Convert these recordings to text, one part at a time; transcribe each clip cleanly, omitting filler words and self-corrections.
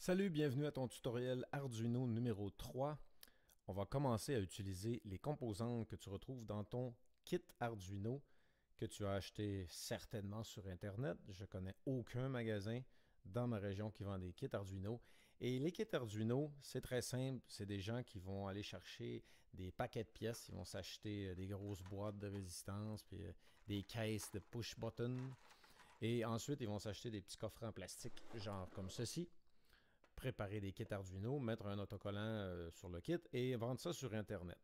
Salut, bienvenue à ton tutoriel Arduino numéro 3. On va commencer à utiliser les composantes que tu retrouves dans ton kit Arduino que tu as acheté certainement sur Internet. Je connais aucun magasin dans ma région qui vend des kits Arduino. Et les kits Arduino, c'est très simple. C'est des gens qui vont aller chercher des paquets de pièces. Ils vont s'acheter des grosses boîtes de résistance, puis des caisses de push-button. Et ensuite, ils vont s'acheter des petits coffrets en plastique, genre comme ceci. Préparer des kits Arduino, mettre un autocollant sur le kit et vendre ça sur Internet.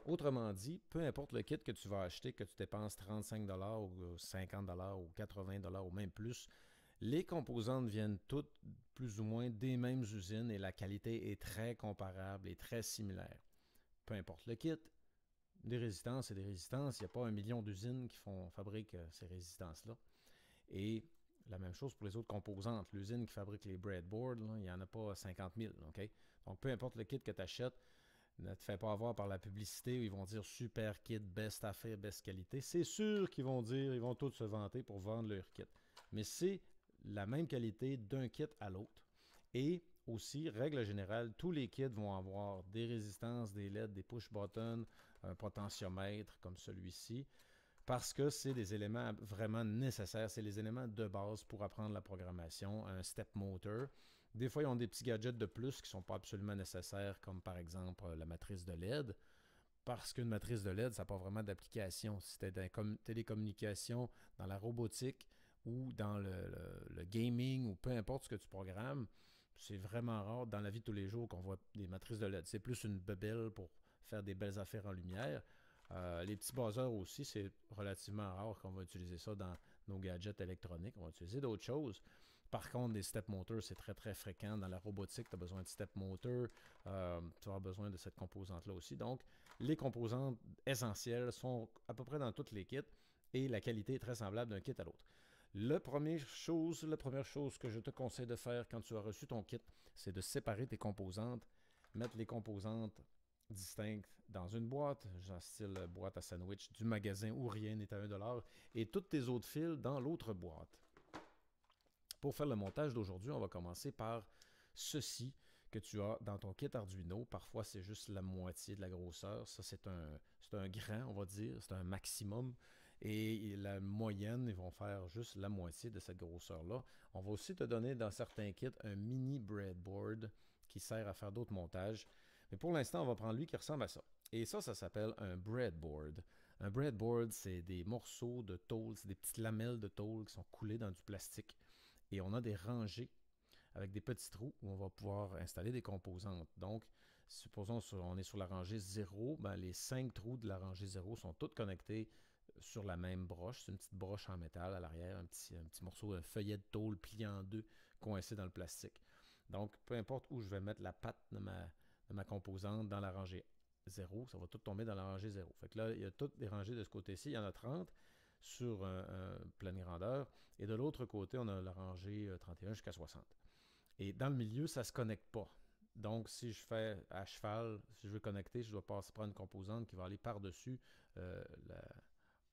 Autrement dit, peu importe le kit que tu vas acheter, que tu dépenses 35$ ou 50$ ou 80$ ou même plus, les composantes viennent toutes plus ou moins des mêmes usines et la qualité est très comparable et très similaire. Peu importe le kit, des résistances et des résistances, il n'y a pas 1 million d'usines qui fabriquent ces résistances-là. Et la même chose pour les autres composantes. L'usine qui fabrique les breadboards, là, il n'y en a pas 50 000. Okay? Donc, peu importe le kit que tu achètes, ne te fais pas avoir par la publicité où ils vont dire super kit, best affaire, best qualité. C'est sûr qu'ils vont dire, ils vont tous se vanter pour vendre leur kit. Mais c'est la même qualité d'un kit à l'autre. Et aussi, règle générale, tous les kits vont avoir des résistances, des LED, des push-buttons, un potentiomètre comme celui-ci. Parce que c'est des éléments vraiment nécessaires, c'est les éléments de base pour apprendre la programmation, un step motor. Des fois, ils ont des petits gadgets de plus qui ne sont pas absolument nécessaires, comme par exemple la matrice de LED, parce qu'une matrice de LED, ça n'a pas vraiment d'application. Si tu es dans la télécommunication, dans la robotique ou dans le gaming ou peu importe ce que tu programmes, c'est vraiment rare dans la vie de tous les jours qu'on voit des matrices de LED. C'est plus une bebelle pour faire des belles affaires en lumière. Les petits buzzers aussi, c'est relativement rare qu'on va utiliser ça dans nos gadgets électroniques. On va utiliser d'autres choses. Par contre, des step motors, c'est très très fréquent. Dans la robotique, tu as besoin de step motor. Tu vas avoir besoin de cette composante-là aussi. Donc, les composantes essentielles sont à peu près dans toutes les kits et la qualité est très semblable d'un kit à l'autre. La première chose que je te conseille de faire quand tu as reçu ton kit, c'est de séparer tes composantes, mettre les composantes distinctes dans une boîte, genre style boîte à sandwich du magasin où rien n'est à 1$, et toutes tes autres fils dans l'autre boîte. Pour faire le montage d'aujourd'hui, on va commencer par ceci que tu as dans ton kit Arduino. Parfois, c'est juste la moitié de la grosseur. Ça, c'est un grand, on va dire. C'est un maximum. Et la moyenne, ils vont faire juste la moitié de cette grosseur-là. On va aussi te donner dans certains kits un mini breadboard qui sert à faire d'autres montages. Mais pour l'instant, on va prendre lui qui ressemble à ça. Et ça s'appelle un breadboard. Un breadboard, c'est des morceaux de tôle, c'est des petites lamelles de tôle qui sont coulées dans du plastique. Et on a des rangées avec des petits trous où on va pouvoir installer des composantes. Donc, supposons qu'on est sur la rangée 0, ben les 5 trous de la rangée 0 sont tous connectés sur la même broche. C'est une petite broche en métal à l'arrière, un petit morceau de feuillet de tôle plié en deux, coincé dans le plastique. Donc, peu importe où je vais mettre la patte de ma composante dans la rangée 0, ça va tout tomber dans la rangée 0. Fait que là, il y a toutes les rangées de ce côté-ci, il y en a 30 sur un pleine grandeur. Et de l'autre côté, on a la rangée 31 jusqu'à 60. Et dans le milieu, ça ne se connecte pas. Donc, si je fais à cheval, si je veux connecter, je dois prendre une composante qui va aller par-dessus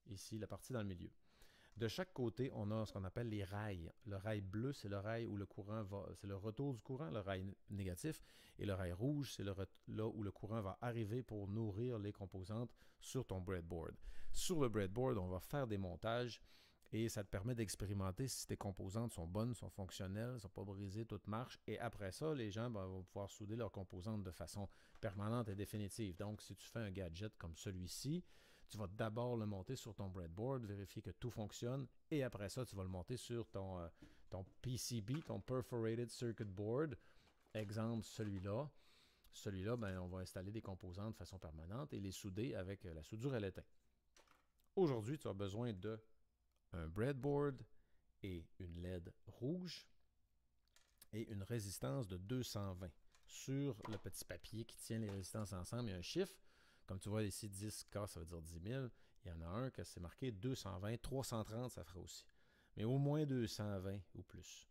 ici, la partie dans le milieu. De chaque côté, on a ce qu'on appelle les rails. Le rail bleu, c'est le rail où le courant va, c'est le retour du courant, le rail négatif. Et le rail rouge, c'est là où le courant va arriver pour nourrir les composantes sur ton breadboard. Sur le breadboard, on va faire des montages et ça te permet d'expérimenter si tes composantes sont bonnes, sont fonctionnelles, ne sont pas brisées, tout marche. Et après ça, les gens vont pouvoir souder leurs composantes de façon permanente et définitive. Donc, si tu fais un gadget comme celui-ci, tu vas d'abord le monter sur ton breadboard, vérifier que tout fonctionne, et après ça, tu vas le monter sur ton PCB, ton Perforated Circuit Board. Exemple, celui-là. Celui-là, ben, on va installer des composantes de façon permanente et les souder avec la soudure à l'étain. Aujourd'hui, tu as besoin de un breadboard et une LED rouge et une résistance de 220. Sur le petit papier qui tient les résistances ensemble, il y a un chiffre. Comme tu vois ici, 10K, ça veut dire 10 000. Il y en a un que c'est marqué 220, 330, ça fera aussi. Mais au moins 220 ou plus.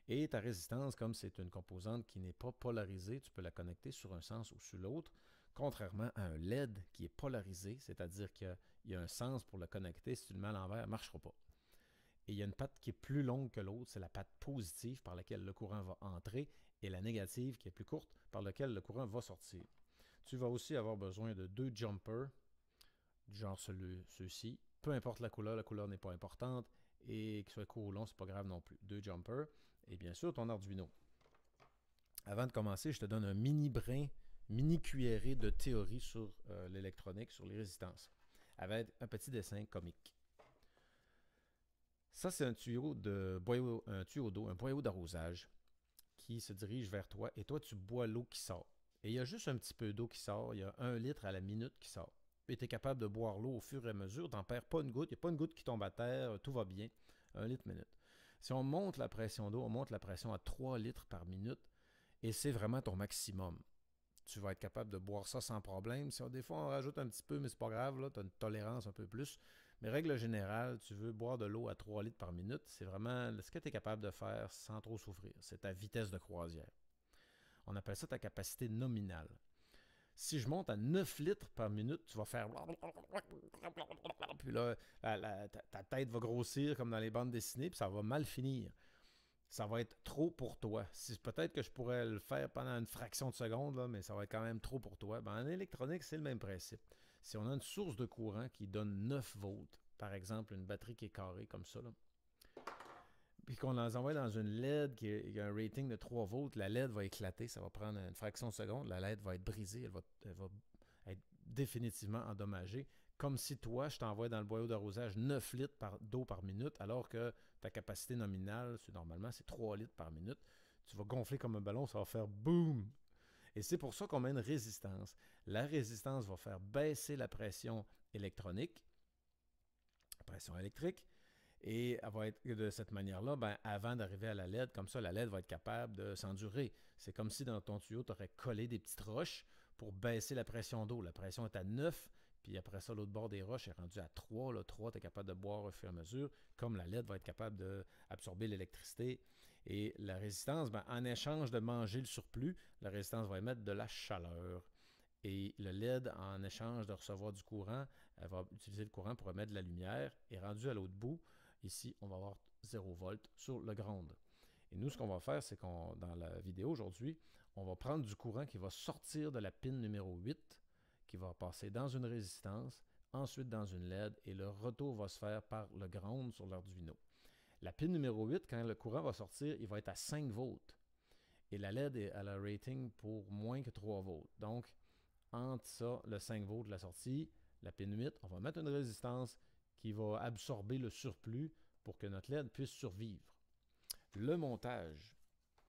Et ta résistance, comme c'est une composante qui n'est pas polarisée, tu peux la connecter sur un sens ou sur l'autre, contrairement à un LED qui est polarisé, c'est-à-dire qu'il y a un sens pour le connecter. Si tu le mets à l'envers, elle ne marchera pas. Et il y a une patte qui est plus longue que l'autre, c'est la patte positive par laquelle le courant va entrer et la négative qui est plus courte par laquelle le courant va sortir. Tu vas aussi avoir besoin de 2 jumpers, du genre ceux-ci. Peu importe la couleur n'est pas importante et qu'il soit court ou long, c'est pas grave non plus. 2 jumpers et bien sûr ton Arduino. Avant de commencer, je te donne un mini cuillerée de théorie sur l'électronique, sur les résistances, avec un petit dessin comique. Ça, c'est un tuyau d'eau, un boyau d'arrosage qui se dirige vers toi et toi, tu bois l'eau qui sort. Et il y a juste un petit peu d'eau qui sort, il y a 1 litre à la minute qui sort. Et tu es capable de boire l'eau au fur et à mesure, tu n'en perds pas une goutte, il n'y a pas une goutte qui tombe à terre, tout va bien, 1 litre minute. Si on monte la pression d'eau, on monte la pression à 3 litres par minute et c'est vraiment ton maximum. Tu vas être capable de boire ça sans problème. Si des fois on rajoute un petit peu, mais c'est pas grave, tu as une tolérance un peu plus. Mais règle générale, tu veux boire de l'eau à 3 litres par minute, c'est vraiment ce que tu es capable de faire sans trop souffrir. C'est ta vitesse de croisière. On appelle ça ta capacité nominale. Si je monte à 9 litres par minute, tu vas faire... Puis là, ta tête va grossir comme dans les bandes dessinées, puis ça va mal finir. Ça va être trop pour toi. Peut-être que je pourrais le faire pendant une fraction de seconde, là, mais ça va être quand même trop pour toi. En électronique, c'est le même principe. Si on a une source de courant qui donne 9 volts, par exemple une batterie qui est carrée comme ça, là, puis qu'on les envoie dans une LED qui a un rating de 3 volts, la LED va éclater, ça va prendre une fraction de seconde, la LED va être brisée, elle va être définitivement endommagée. Comme si toi, je t'envoie dans le boyau d'arrosage 9 litres d'eau par minute, alors que ta capacité nominale, normalement, c'est 3 litres par minute. Tu vas gonfler comme un ballon, ça va faire boum! Et c'est pour ça qu'on met une résistance. La résistance va faire baisser la pression électronique, la pression électrique, et elle va être de cette manière-là, avant d'arriver à la LED, comme ça, la LED va être capable de s'endurer. C'est comme si dans ton tuyau, tu aurais collé des petites roches pour baisser la pression d'eau. La pression est à 9, puis après ça, l'autre bord des roches est rendu à 3. Là, 3, tu es capable de boire au fur et à mesure, comme la LED va être capable d'absorber l'électricité. Et la résistance, en échange de manger le surplus, la résistance va émettre de la chaleur. Et le LED, en échange de recevoir du courant, elle va utiliser le courant pour émettre de la lumière. Et rendu à l'autre bout, ici, on va avoir 0 volt sur le ground. Et nous, ce qu'on va faire, c'est dans la vidéo aujourd'hui, on va prendre du courant qui va sortir de la pin numéro 8, qui va passer dans une résistance, ensuite dans une LED, et le retour va se faire par le ground sur l'Arduino. La pin numéro 8, quand le courant va sortir, il va être à 5 volts. Et la LED est à la rating pour moins que 3 volts. Donc, entre ça, le 5 volts, la sortie, la pin 8, on va mettre une résistance qui va absorber le surplus pour que notre LED puisse survivre. Le montage,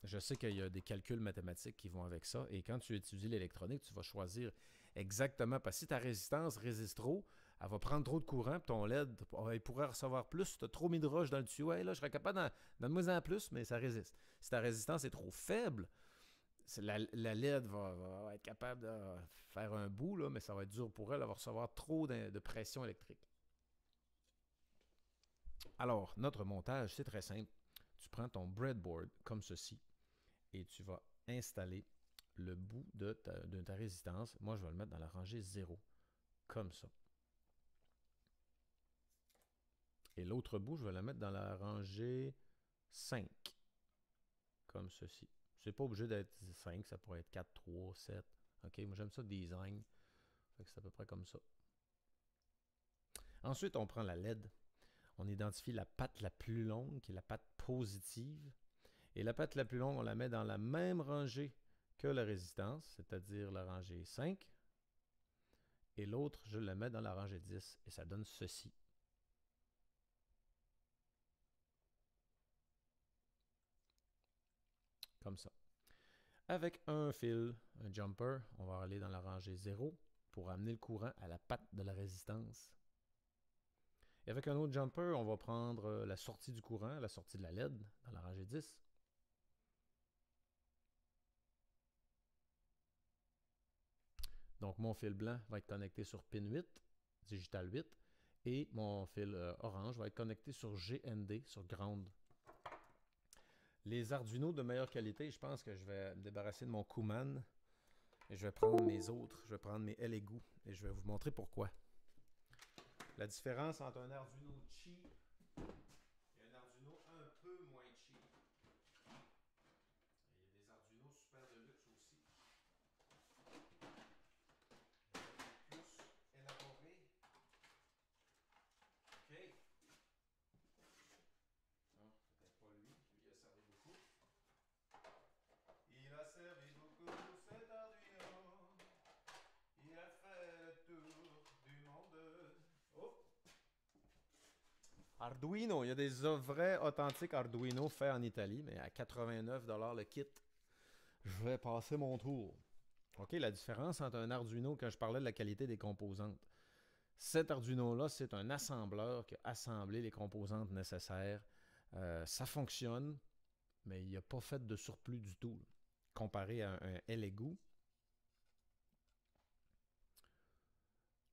je sais qu'il y a des calculs mathématiques qui vont avec ça, et quand tu étudies l'électronique, tu vas choisir exactement, parce que si ta résistance résiste trop, elle va prendre trop de courant, puis ton LED, il pourrait recevoir plus. Tu as trop mis de roche dans le tuyau, là, je serais capable d'en moins en plus, mais ça résiste. Si ta résistance est trop faible, la LED va être capable de faire un bout, là, mais ça va être dur pour elle, elle va recevoir trop de pression électrique. Alors, notre montage, c'est très simple. Tu prends ton breadboard comme ceci et tu vas installer le bout de ta résistance. Moi, je vais le mettre dans la rangée 0, comme ça. Et l'autre bout, je vais la mettre dans la rangée 5, comme ceci. C'est pas obligé d'être 5, ça pourrait être 4, 3, 7. OK, moi j'aime ça design. Fait que c'est à peu près comme ça. Ensuite, on prend la LED. On identifie la patte la plus longue, qui est la patte positive. Et la patte la plus longue, on la met dans la même rangée que la résistance, c'est-à-dire la rangée 5. Et l'autre, je la mets dans la rangée 10. Et ça donne ceci. Comme ça. Avec un fil, un jumper, on va aller dans la rangée 0 pour amener le courant à la patte de la résistance. Et avec un autre jumper, on va prendre la sortie du courant, la sortie de la LED dans la rangée 10. Donc, mon fil blanc va être connecté sur pin 8, digital 8, et mon fil orange va être connecté sur GND, sur ground. Les Arduino de meilleure qualité, je pense que je vais me débarrasser de mon Kuman et je vais prendre mes autres, je vais prendre mes Elegoo et je vais vous montrer pourquoi. La différence entre un Arduino cheap et un Arduino, il y a des vrais authentiques Arduino faits en Italie, mais à 89 $ le kit. Je vais passer mon tour. OK, la différence entre un Arduino, quand je parlais de la qualité des composantes. Cet Arduino-là, c'est un assembleur qui a assemblé les composantes nécessaires. Ça fonctionne, mais il n'a pas fait de surplus du tout. Comparé à un Elegoo.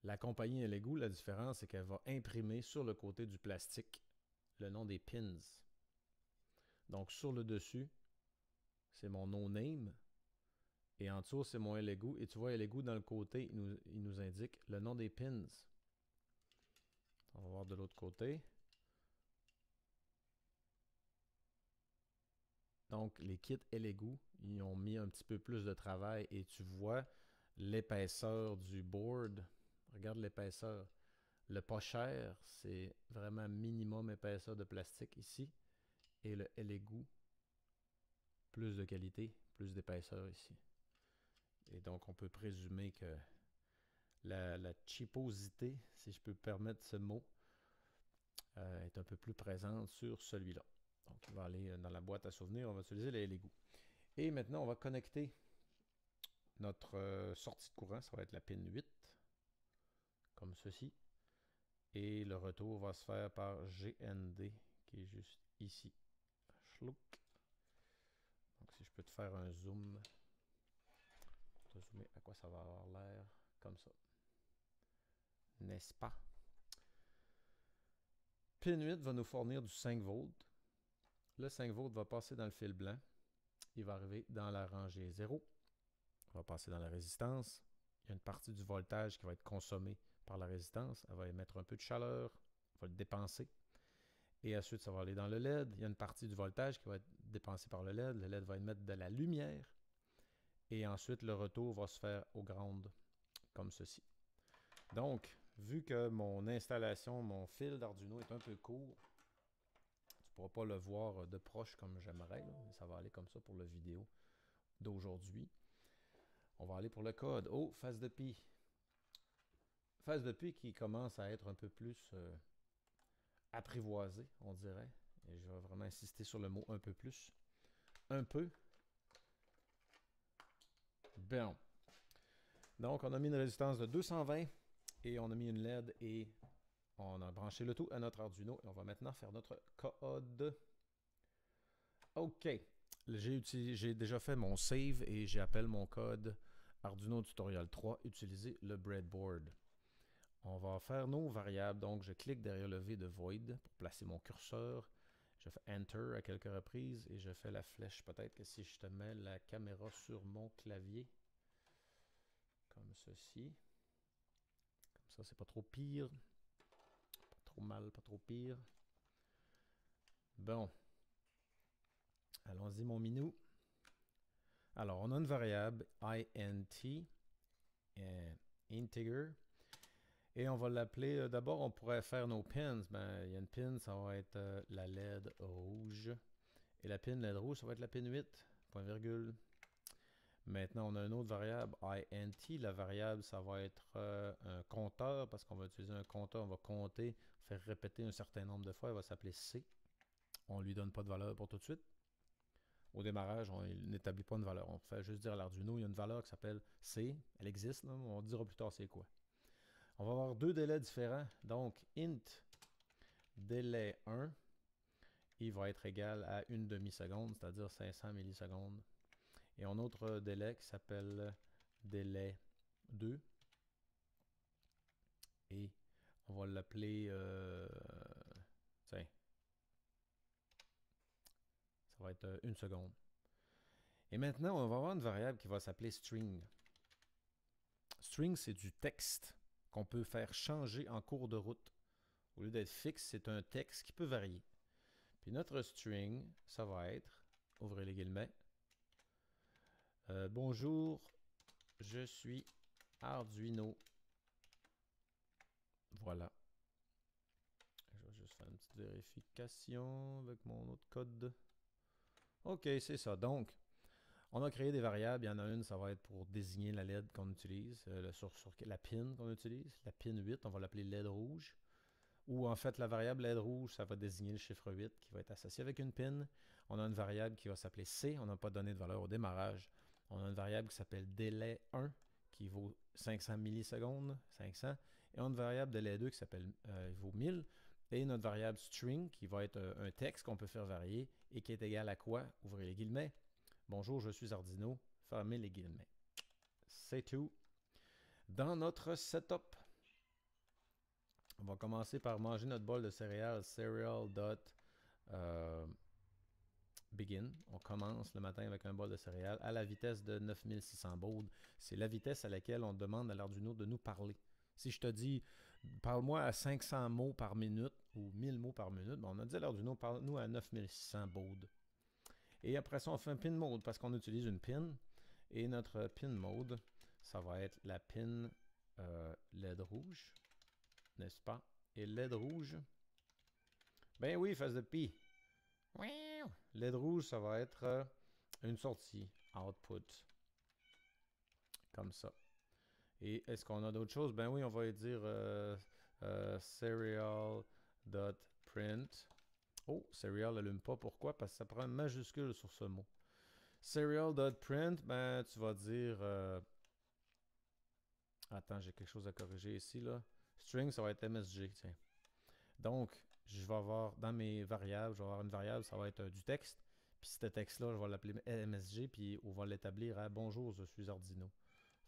La compagnie Elegoo, la différence, c'est qu'elle va imprimer sur le côté du plastique le nom des pins. Donc, sur le dessus, c'est mon no name. Et en dessous, c'est mon Elegoo. Et tu vois, Elegoo, dans le côté, il nous indique le nom des pins. On va voir de l'autre côté. Donc, les kits Elegoo, ils ont mis un petit peu plus de travail. Et tu vois l'épaisseur du board. Regarde l'épaisseur. Le pas cher, c'est vraiment minimum épaisseur de plastique ici. Et le Elegoo, plus de qualité, plus d'épaisseur ici. Et donc, on peut présumer que la cheaposité, si je peux permettre ce mot, est un peu plus présente sur celui-là. Donc, il va aller dans la boîte à souvenirs, on va utiliser les Elegoo. Et maintenant, on va connecter notre sortie de courant, ça va être la pin 8, comme ceci. Et le retour va se faire par GND, qui est juste ici. Schlouk. Donc, si je peux te faire un zoom, te zoomer à quoi ça va avoir l'air, comme ça. N'est-ce pas? Pin 8 va nous fournir du 5 volts. Le 5 volts va passer dans le fil blanc. Il va arriver dans la rangée 0. Il va passer dans la résistance. Il y a une partie du voltage qui va être consommée par la résistance. Elle va émettre un peu de chaleur. Elle va le dépenser. Et ensuite, ça va aller dans le LED. Il y a une partie du voltage qui va être dépensée par le LED. Le LED va émettre de la lumière. Et ensuite, le retour va se faire au ground, comme ceci. Donc, vu que mon installation, mon fil d'Arduino est un peu court, tu ne pourras pas le voir de proche comme j'aimerais, mais ça va aller comme ça pour la vidéo d'aujourd'hui. On va aller pour le code. Oh, phase de pi. Phase de pi qui commence à être un peu plus apprivoisée, on dirait. Et je vais vraiment insister sur le mot un peu plus. Un peu. Bon. Donc, on a mis une résistance de 220 et on a mis une LED et on a branché le tout à notre Arduino. Et on va maintenant faire notre code. OK. J'ai déjà fait mon save et j'appelle mon code Arduino Tutorial 3, utiliser le breadboard. On va faire nos variables. Donc, je clique derrière le V de Void pour placer mon curseur. Je fais Enter à quelques reprises et je fais la flèche. Peut-être que si je te mets la caméra sur mon clavier, comme ceci. Comme ça, c'est pas trop pire. Pas trop mal, pas trop pire. Bon. Allons-y, mon minou. Alors, on a une variable int, integer. Et on va l'appeler, d'abord, on pourrait faire nos pins. Ben, il y a une pin, ça va être la LED rouge. Et la pin LED rouge, ça va être la pin 8, point virgule. Maintenant, on a une autre variable, int. La variable, ça va être un compteur, parce qu'on va utiliser un compteur. On va compter, faire répéter un certain nombre de fois. Elle va s'appeler C. On ne lui donne pas de valeur pour tout de suite. Au démarrage, on n'établit pas une valeur. On fait juste dire à l'Arduino, il y a une valeur qui s'appelle C. Elle existe, là, on dira plus tard c'est quoi. On va avoir deux délais différents. Donc, int délai 1, il va être égal à une demi-seconde, c'est-à-dire 500 millisecondes. Et un autre délai qui s'appelle délai 2. Et on va l'appeler, tiens, ça va être une seconde. Et maintenant, on va avoir une variable qui va s'appeler string. String, c'est du texte qu'on peut faire changer en cours de route. Au lieu d'être fixe, c'est un texte qui peut varier. Puis notre string, ça va être, ouvrez les guillemets, bonjour, je suis Arduino. Voilà. Je vais juste faire une petite vérification avec mon autre code. OK, c'est ça. Donc, on a créé des variables. Il y en a une, ça va être pour désigner la LED qu'on utilise, sur la pin qu'on utilise. La pin 8, on va l'appeler LED rouge. Ou en fait, la variable LED rouge, ça va désigner le chiffre 8 qui va être associé avec une pin. On a une variable qui va s'appeler C, on n'a pas donné de valeur au démarrage. On a une variable qui s'appelle délai 1 qui vaut 500 millisecondes, 500. Et on a une variable délai 2 qui s'appelle vaut 1000. Et notre variable string qui va être un texte qu'on peut faire varier et qui est égal à quoi? Ouvrez les guillemets. Bonjour, je suis Arduino. Fermez les guillemets. C'est tout. Dans notre setup, on va commencer par manger notre bol de céréales, cereal.begin. On commence le matin avec un bol de céréales à la vitesse de 9600 bauds. C'est la vitesse à laquelle on demande à l'Arduino de nous parler. Si je te dis, parle-moi à 500 mots par minute ou 1000 mots par minute, ben on a dit à l'Arduino, parle-nous à 9600 bauds. Et après ça, on fait un pin mode parce qu'on utilise une pin. Et notre pin mode, ça va être la pin LED rouge, n'est-ce pas? Et LED rouge, ben oui, face de pi. LED rouge, ça va être une sortie, output, comme ça. Et est-ce qu'on a d'autres choses? Ben oui, on va dire serial.print. Oh, serial n'allume pas. Pourquoi? Parce que ça prend un majuscule sur ce mot. Serial.print, ben tu vas dire... Attends, j'ai quelque chose à corriger ici, là. String, ça va être MSG, tiens. Donc, je vais avoir dans mes variables, je vais avoir une variable, ça va être du texte. Puis ce texte-là, je vais l'appeler MSG, puis on va l'établir à bonjour, je suis Arduino.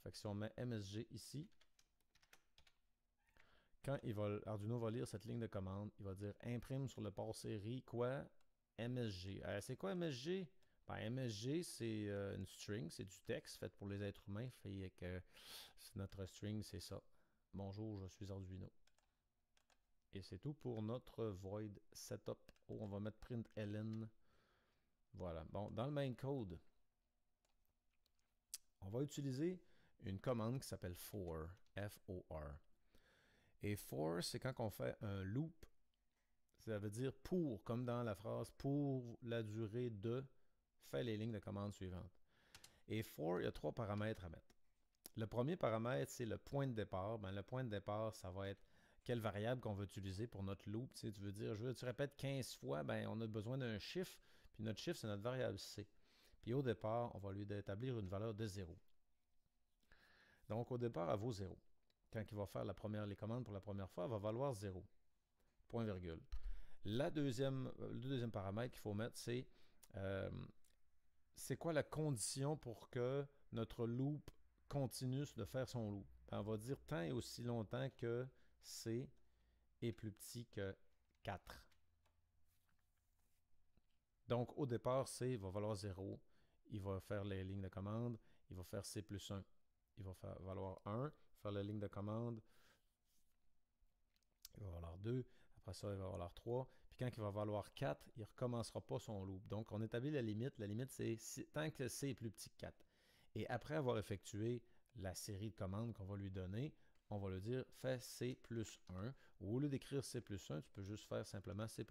Fait que si on met MSG ici, quand Arduino va lire cette ligne de commande, il va dire imprime sur le port série quoi? MSG. C'est quoi MSG? Ben, MSG, c'est une string, c'est du texte fait pour les êtres humains. Fait que notre string, c'est ça. Bonjour, je suis Arduino. Et c'est tout pour notre void setup. Oh, on va mettre println. Voilà. Bon, dans le main code, on va utiliser une commande qui s'appelle for, F-O-R. Et for, c'est quand on fait un loop. Ça veut dire pour, comme dans la phrase pour la durée de, fait les lignes de commande suivantes. Et for, il y a 3 paramètres à mettre. Le premier paramètre, c'est le point de départ. Ben, le point de départ, ça va être quelle variable qu'on veut utiliser pour notre loop. Tu veux dire, tu répètes 15 fois, ben, on a besoin d'un chiffre, puis notre chiffre, c'est notre variable C. Puis au départ, on va lui établir une valeur de 0. Donc au départ, elle vaut 0. Quand il va faire les commandes pour la première fois, elle va valoir 0. Point virgule. Le deuxième paramètre qu'il faut mettre, c'est quoi la condition pour que notre loop continue de faire son loop. Ben, on va dire tant et aussi longtemps que C est plus petit que 4. Donc, au départ, C va valoir 0. Il va faire les lignes de commande. Il va faire C plus 1. Il va valoir 1. Faire les lignes de commande. Il va valoir 2. Après ça, il va valoir 3. Puis quand il va valoir 4, il ne recommencera pas son loop. Donc, on établit la limite. La limite, c'est tant que C est plus petit que 4. Et après avoir effectué la série de commandes qu'on va lui donner, on va lui dire « fais C plus 1 ». Ou au lieu d'écrire C plus 1, tu peux juste faire simplement C++.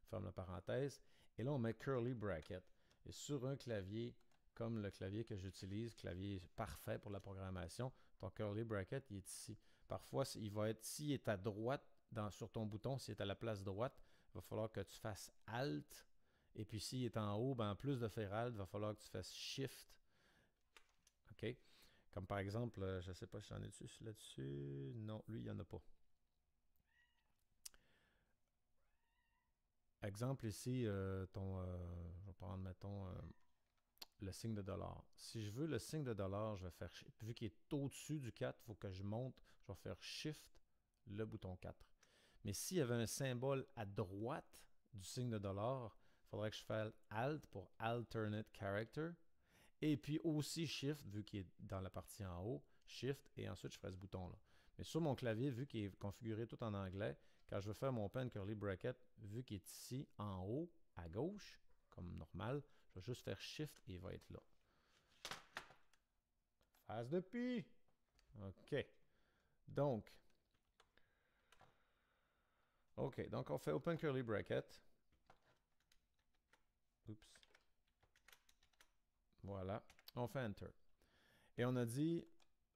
Ferme la parenthèse. Et là, on met curly bracket. Et sur un clavier, comme le clavier que j'utilise, clavier parfait pour la programmation, ton curly bracket, il est ici. Parfois, il va être, s'il est à droite sur ton bouton, s'il est à la place droite, il va falloir que tu fasses Alt. Et puis s'il est en haut, ben, en plus de faire Alt, il va falloir que tu fasses Shift. OK? Comme par exemple, je ne sais pas si j'en ai dessus là-dessus. Non, lui, il n'y en a pas. Exemple ici, je vais prendre, mettons, le signe de dollar. Si je veux le signe de dollar, je vais faire, vu qu'il est au-dessus du 4, il faut que je monte, je vais faire Shift, le bouton 4. Mais s'il y avait un symbole à droite du signe de dollar, il faudrait que je fasse Alt pour Alternate Character. Et puis aussi Shift, vu qu'il est dans la partie en haut, Shift, et ensuite je ferai ce bouton-là. Mais sur mon clavier, vu qu'il est configuré tout en anglais, quand je veux faire mon pen curly bracket, vu qu'il est ici en haut, à gauche, comme normal, je vais juste faire Shift et il va être là. Phase de pi! OK. Donc, on fait open curly bracket. Oups. Voilà. On fait Enter. Et on a dit,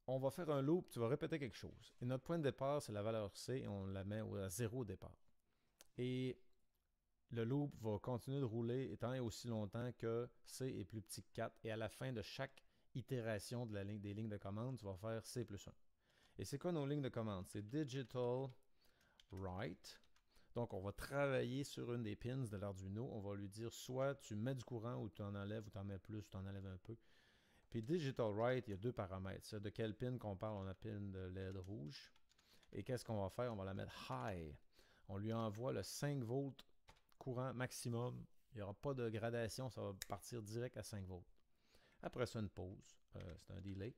on va faire un loop, tu vas répéter quelque chose. Et notre point de départ, c'est la valeur C, et on la met à 0 au départ. Et le loop va continuer de rouler tant et aussi longtemps que C est plus petit que 4. Et à la fin de chaque itération de des lignes de commande, tu vas faire C plus 1. Et c'est quoi nos lignes de commande? C'est digital write. Donc, on va travailler sur une des pins de l'Arduino. On va lui dire soit tu mets du courant ou tu en enlèves ou tu en mets plus ou tu en enlèves un peu. Puis Digital Write, il y a deux paramètres. Ça, de quelle pin qu'on parle? On a pin de LED rouge. Et qu'est-ce qu'on va faire? On va la mettre high. On lui envoie le 5 volts courant maximum. Il n'y aura pas de gradation, ça va partir direct à 5 volts. Après ça, une pause. C'est un delay.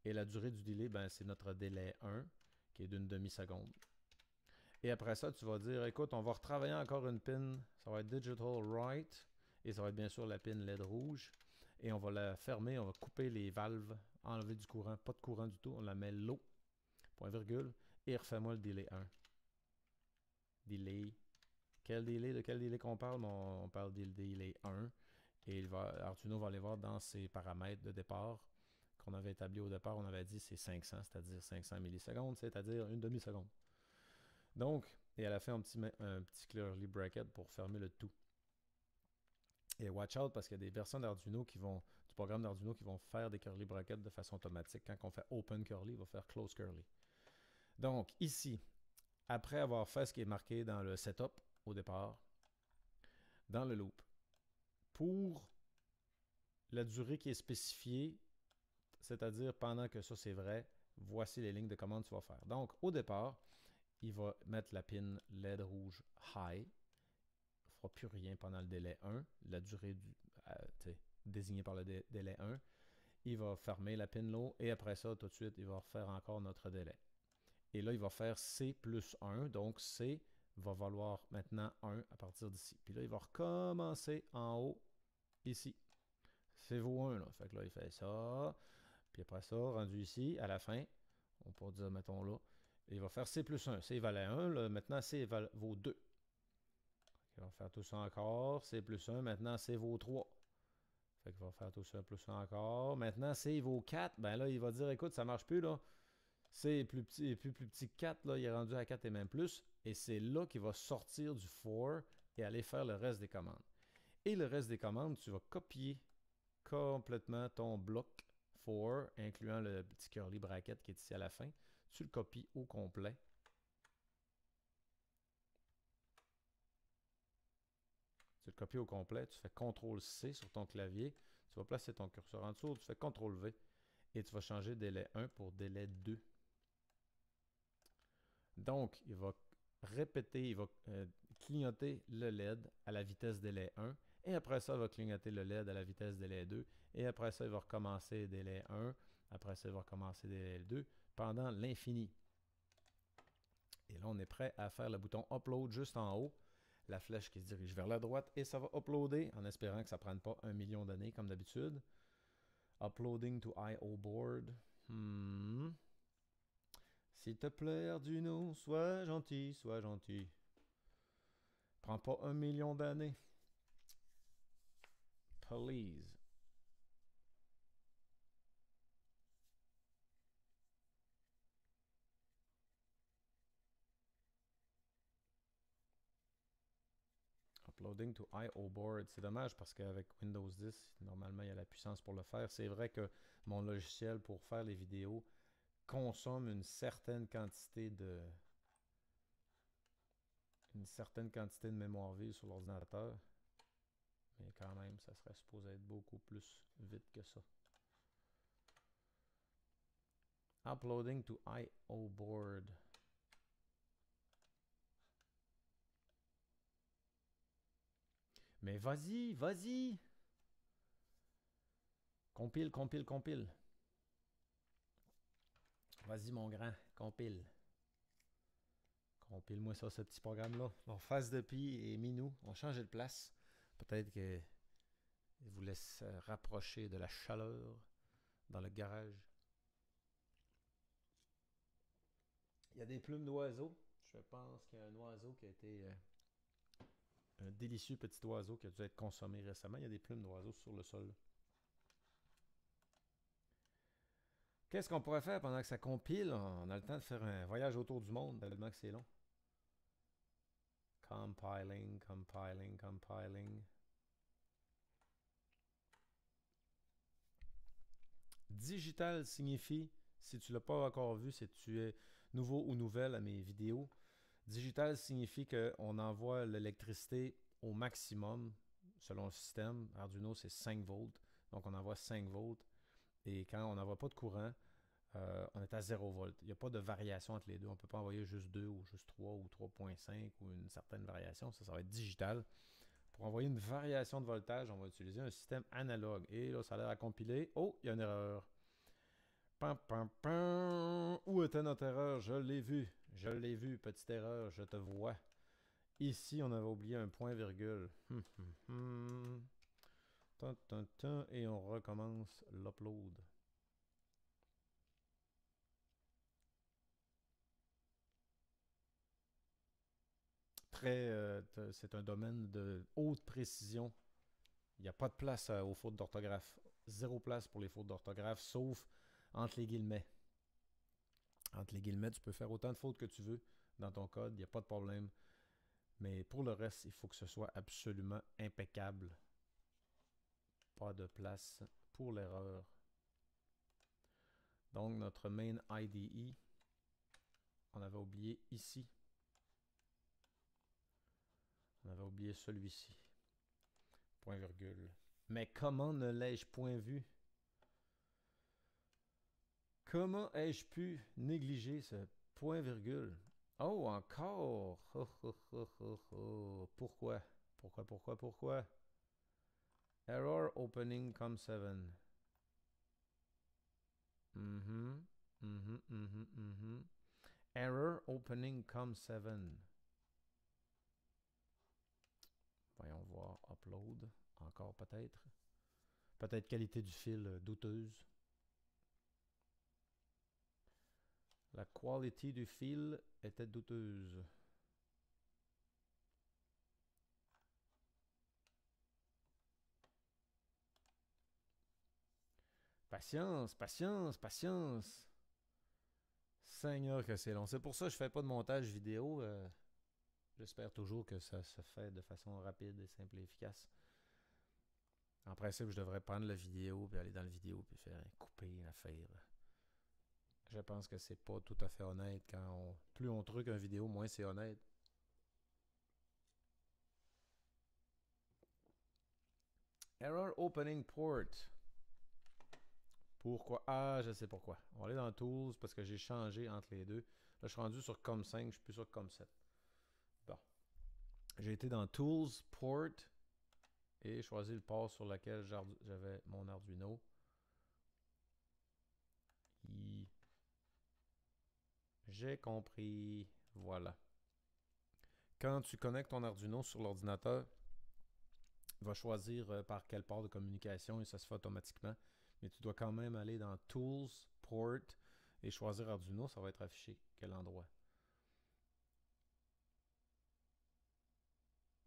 Et la durée du delay, ben, c'est notre délai 1, qui est d'une demi-seconde. Et après ça, tu vas dire, écoute, on va retravailler encore une pin. Ça va être Digital Write. Et ça va être bien sûr la pin LED rouge. Et on va la fermer, on va couper les valves, enlever du courant, pas de courant du tout. On la met low, point virgule, et refais-moi le delay 1. Delay. Quel delay? De quel delay qu'on parle? On parle du delay 1. Et Arduino va aller voir dans ses paramètres de départ qu'on avait établi au départ. On avait dit c'est 500, c'est-à-dire 500 millisecondes, c'est-à-dire une demi-seconde. Donc, et à la fin, un petit curly bracket pour fermer le tout. Et watch out parce qu'il y a des versions d'Arduino du programme d'Arduino qui vont faire des curly brackets de façon automatique. Quand on fait open curly, il va faire close curly. Donc, ici, après avoir fait ce qui est marqué dans le setup au départ, dans le loop, pour la durée qui est spécifiée, c'est-à-dire pendant que ça c'est vrai, voici les lignes de commande que tu vas faire. Donc, au départ, il va mettre la pin LED rouge high. Il ne fera plus rien pendant le délai 1, la durée désignée par le délai 1. Il va fermer la pin low et après ça, tout de suite, il va refaire encore notre délai. Et là, il va faire C plus 1, donc C va valoir maintenant 1 à partir d'ici. Puis là, il va recommencer en haut, ici. C'est vaut 1, là. Fait que là, il fait ça. Puis après ça, rendu ici, à la fin, on peut dire, mettons là, il va faire C plus 1. C valait 1, là, maintenant C vaut 2. Il va faire tout ça encore. C plus 1, maintenant C vaut 3. Fait qu'il va faire tout ça plus 1 encore. Maintenant, C vaut 4. Ben là, il va dire, écoute, ça marche plus, là. C est plus petit que 4, là. Il est rendu à 4 et même plus. Et c'est là qu'il va sortir du for et aller faire le reste des commandes. Et le reste des commandes, tu vas copier complètement ton bloc for, incluant le petit curly bracket qui est ici à la fin. Tu le copies au complet. Tu le copies au complet, tu fais CTRL-C sur ton clavier, tu vas placer ton curseur en dessous, tu fais CTRL-V et tu vas changer délai 1 pour délai 2. Donc, il va répéter, il va clignoter le LED à la vitesse délai 1 et après ça, il va clignoter le LED à la vitesse délai 2 et après ça, il va recommencer délai 1, après ça, il va recommencer délai 2 pendant l'infini. Et là, on est prêt à faire le bouton Upload juste en haut, la flèche qui se dirige vers la droite et ça va uploader en espérant que ça ne prenne pas 1 million d'années comme d'habitude. Uploading to I/O board. S'il te plaît, Arduino, sois gentil, sois gentil. Prends pas 1 million d'années. Please. Uploading to I/O board. C'est dommage parce qu'avec Windows 10, normalement, il y a la puissance pour le faire. C'est vrai que mon logiciel pour faire les vidéos consomme une certaine quantité de mémoire vive sur l'ordinateur. Mais quand même, ça serait supposé être beaucoup plus vite que ça. Uploading to I/O board. Mais vas-y, vas-y! Compile, compile, compile. Vas-y, mon grand, compile. Compile-moi ça, ce petit programme-là. Bon, Face de Pi et Minou ont changé de place. Peut-être qu'ils vous laissent rapprocher de la chaleur dans le garage. Il y a des plumes d'oiseaux. Je pense qu'il y a un oiseau qui a été... un délicieux petit oiseau qui a dû être consommé récemment. Il y a des plumes d'oiseaux sur le sol. OK. Qu'est-ce qu'on pourrait faire pendant que ça compile? On a le temps de faire un voyage autour du monde, tellement que c'est long. Compiling, compiling, compiling. Digital signifie, si tu ne l'as pas encore vu, si tu es nouveau ou nouvelle à mes vidéos, digital signifie qu'on envoie l'électricité au maximum selon le système. Arduino, c'est 5 volts. Donc, on envoie 5 volts. Et quand on n'envoie pas de courant, on est à 0 volts. Il n'y a pas de variation entre les deux. On ne peut pas envoyer juste 2 ou juste 3 ou 3.5 ou une certaine variation. Ça va être digital. Pour envoyer une variation de voltage, on va utiliser un système analogue. Et là, ça a l'air à compiler. Oh, il y a une erreur. Pam, pam, pam. Où était notre erreur? Je l'ai vu. Je l'ai vu, petite erreur, je te vois. Ici, on avait oublié un point virgule. Et on recommence l'upload. C'est un domaine de haute précision. Il n'y a pas de place aux fautes d'orthographe. Zéro place pour les fautes d'orthographe, sauf entre les guillemets. Entre les guillemets, tu peux faire autant de fautes que tu veux dans ton code, il n'y a pas de problème. Mais pour le reste, il faut que ce soit absolument impeccable. Pas de place pour l'erreur. Donc, notre main IDE, on avait oublié ici. On avait oublié celui-ci. Point virgule. Mais comment ne l'ai-je point vu? Comment ai-je pu négliger ce point virgule? Oh, encore! Pourquoi? Pourquoi? Error opening COM7. Error opening COM7. Voyons voir. Upload. Encore peut-être. Peut-être qualité du fil douteuse. La qualité du fil était douteuse. Patience, patience, patience. Seigneur que c'est long. C'est pour ça que je fais pas de montage vidéo. J'espère toujours que ça se fait de façon rapide et simple et efficace. En principe, je devrais prendre la vidéo, puis aller dans la vidéo, puis faire couper, faire. Je pense que c'est pas tout à fait honnête. Plus on truque une vidéo, moins c'est honnête. Error opening port. Pourquoi? Ah, je sais pourquoi. On va aller dans Tools parce que j'ai changé entre les deux. Là, je suis rendu sur COM5, je suis plus sur COM7. Bon. J'ai été dans Tools, Port, et choisi le port sur lequel j'avais mon Arduino. J'ai compris. Voilà. Quand tu connectes ton Arduino sur l'ordinateur, il va choisir par quel port de communication et ça se fait automatiquement. Mais tu dois quand même aller dans Tools, Port et choisir Arduino. Ça va être affiché quel endroit.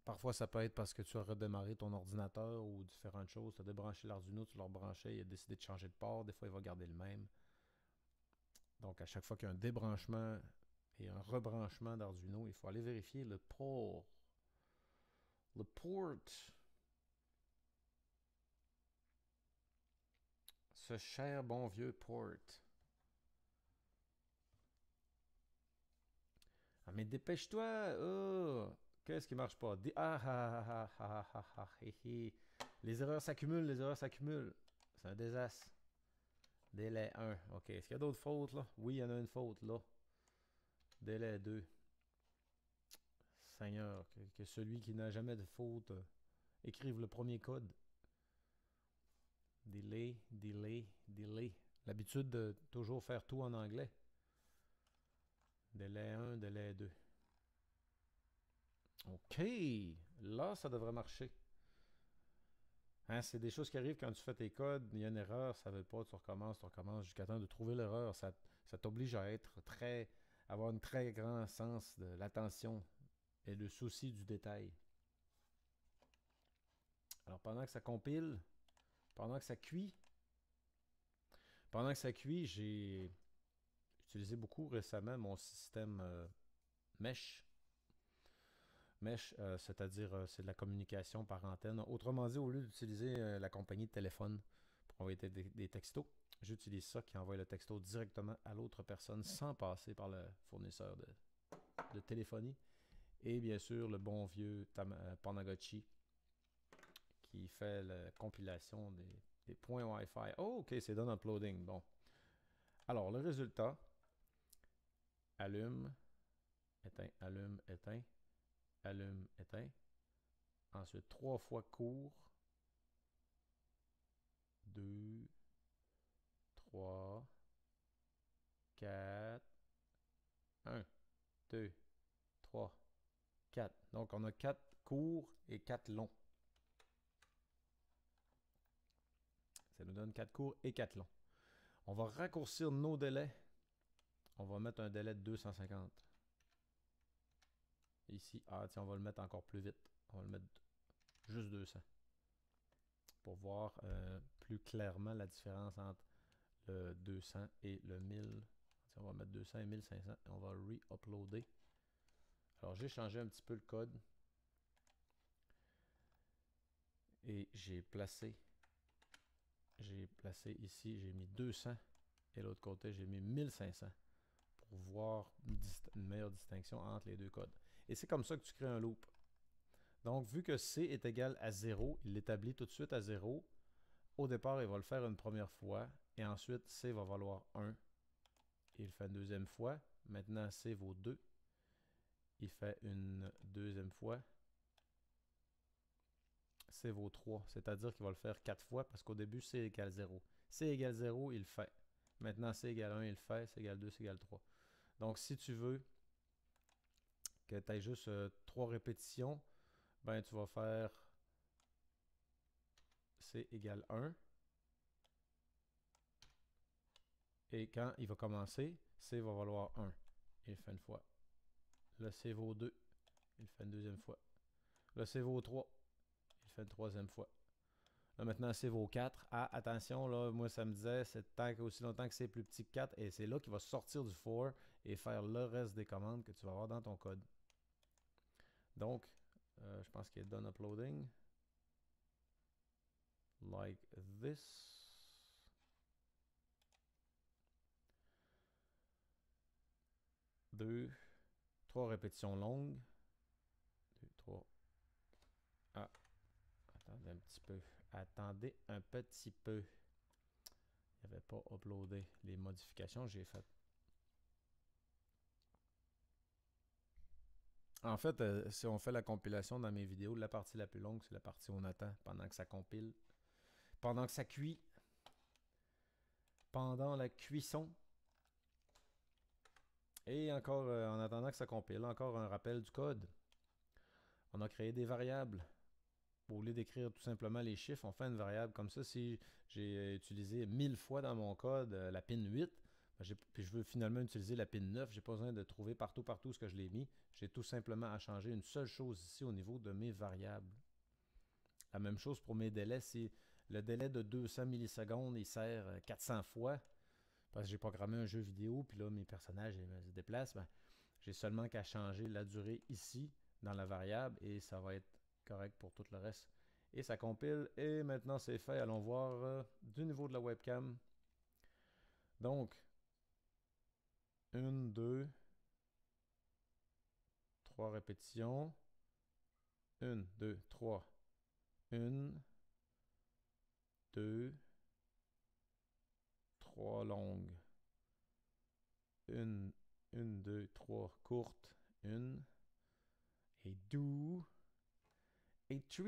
Parfois, ça peut être parce que tu as redémarré ton ordinateur ou différentes choses. Tu as débranché l'Arduino, tu l'as rebranché, il a décidé de changer de port. Des fois, il va garder le même. Donc, à chaque fois qu'il y a un débranchement et un rebranchement d'Arduino, il faut aller vérifier le port. Le port. Ce cher bon vieux port. Ah, mais dépêche-toi! Oh! Qu'est-ce qui marche pas? Les erreurs s'accumulent, les erreurs s'accumulent. C'est un désastre. Délai 1. OK. Est-ce qu'il y a d'autres fautes là? Oui, il y en a une faute là. Délai 2. Seigneur, que celui qui n'a jamais de faute écrive le premier code. Delay, delay, delay. L'habitude de toujours faire tout en anglais. Délai 1, délai 2. OK. Là, ça devrait marcher. Hein, c'est des choses qui arrivent quand tu fais tes codes. Il y a une erreur, ça ne veut pas, tu recommences jusqu'à temps de trouver l'erreur. Ça t'oblige à avoir un très grand sens de l'attention et le souci du détail. Alors, pendant que ça compile, pendant que ça cuit, Pendant que ça cuit, j'ai utilisé beaucoup récemment mon système Mesh. Mesh, c'est-à-dire c'est de la communication par antenne. Autrement dit, au lieu d'utiliser la compagnie de téléphone pour envoyer des textos, j'utilise ça qui envoie le texto directement à l'autre personne sans passer par le fournisseur de téléphonie. Et bien sûr, le bon vieux Tamagotchi qui fait la compilation des points Wi-Fi. Oh, ok, c'est done uploading. Bon. Alors, le résultat, allume, éteint, allume, éteint, allume, éteint. Ensuite, 3 fois court. 2, 3, 4, 1, 2, 3, 4. Donc, on a 4 courts et 4 longs. Ça nous donne 4 courts et 4 longs. On va raccourcir nos délais. On va mettre un délai de 250. Ici, tiens, on va le mettre encore plus vite. On va le mettre juste 200. Pour voir plus clairement la différence entre le 200 et le 1000. Tiens, on va mettre 200 et 1500 et on va re-uploader. Alors, j'ai changé un petit peu le code. Et j'ai placé ici, j'ai mis 200 et l'autre côté, j'ai mis 1500 pour voir une meilleure distinction entre les deux codes. Et c'est comme ça que tu crées un loop. Donc, vu que C est égal à 0, il l'établit tout de suite à 0. Au départ, il va le faire une première fois et ensuite, C va valoir 1. Il le fait une deuxième fois. Maintenant, C vaut 2. Il fait une deuxième fois. C vaut 3, c'est-à-dire qu'il va le faire 4 fois parce qu'au début, C égale 0. C égale 0, il le fait. Maintenant, C égale 1, il le fait. C égale 2, C égale 3. Donc, si tu veux que tu aies juste 3 répétitions, ben tu vas faire C égale 1. Et quand il va commencer, C va valoir 1. Il le fait une fois. Le C vaut 2. Il le fait une deuxième fois. Le C vaut 3. Il le fait une troisième fois. Là, maintenant, C vaut 4. Ah, attention, là, moi, ça me disait, c'est aussi longtemps que c'est plus petit que 4. Et c'est là qu'il va sortir du for et faire le reste des commandes que tu vas avoir dans ton code. Donc, je pense qu'il est done uploading. Like this. 2, 3 répétitions longues. 2, 3. Ah, attendez un petit peu. Attendez un petit peu. Il n'avait pas uploadé les modifications que j'ai faites. En fait, si on fait la compilation dans mes vidéos, la partie la plus longue, c'est la partie où on attend pendant que ça compile. Pendant que ça cuit. Pendant la cuisson. Et encore, en attendant que ça compile, encore un rappel du code. On a créé des variables. Au lieu d'écrire tout simplement les chiffres, on fait une variable comme ça. Si j'ai utilisé 1000 fois dans mon code la pin 8, puis je veux finalement utiliser la pin 9, j'ai pas besoin de trouver partout ce que je l'ai mis. J'ai tout simplement à changer une seule chose ici au niveau de mes variables. La même chose pour mes délais. Si le délai de 200 millisecondes, il sert 400 fois, parce que j'ai programmé un jeu vidéo, puis là, mes personnages se déplacent, ben, j'ai seulement qu'à changer la durée ici, dans la variable, et ça va être correct pour tout le reste. Et ça compile, et maintenant c'est fait. Allons voir du niveau de la webcam. Donc, 1, 2, 3 répétitions. 1, 2, 3. 1, 2, 3 longues. 1, 2, 3 courtes. 1, et 2, et 3.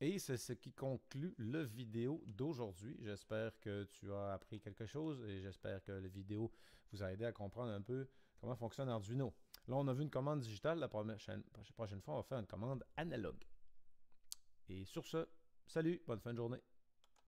Et c'est ce qui conclut la vidéo d'aujourd'hui. J'espère que tu as appris quelque chose et j'espère que la vidéo vous a aidé à comprendre un peu comment fonctionne Arduino. Là, on a vu une commande digitale. La prochaine fois, on va faire une commande analogue. Et sur ce, salut, bonne fin de journée.